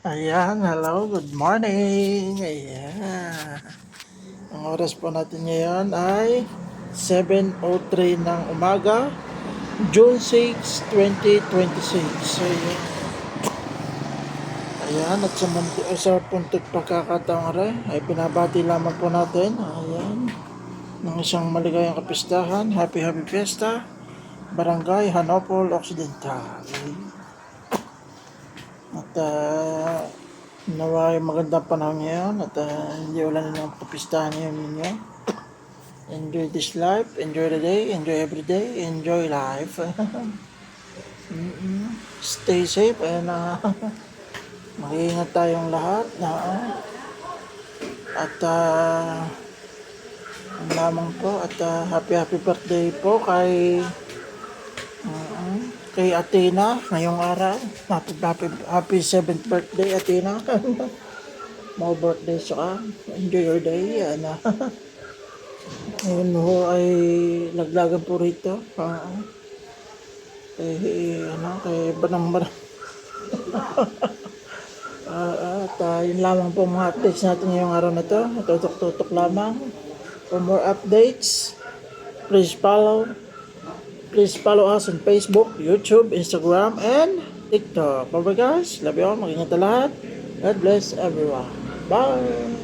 Ayan, hello, good morning. Ayan. Ang oras po natin ngayon ay 7:03 ng umaga, June 6, 2026. So, ayan, at sa puntod pagkakataong rin, ay pinabati lamang po natin. Ayan, ng isang maligayang kapistahan. Happy Fiesta, Barangay Hanopol Occidental. At nawa ay magandang panahon ngayon at hindi wala na ng kapistahan ngayon ninyo. Enjoy this life, enjoy the day, enjoy every day, enjoy life. Stay safe and mag-iingat tayong lahat na at ang lamang po at happy birthday po kay Athena ngayong araw. Happy 7th birthday, Athena. More birthday ka. Enjoy your day. Ngayon ho ay laglagan po rito. Kay Banang. At yun lamang po mga updates natin ngayong araw na to. Tutok-tutok lamang. For more updates, please follow us on Facebook, YouTube, Instagram, and TikTok. Bye bye guys. Love you all. Mag-ingat lahat. God bless everyone. Bye.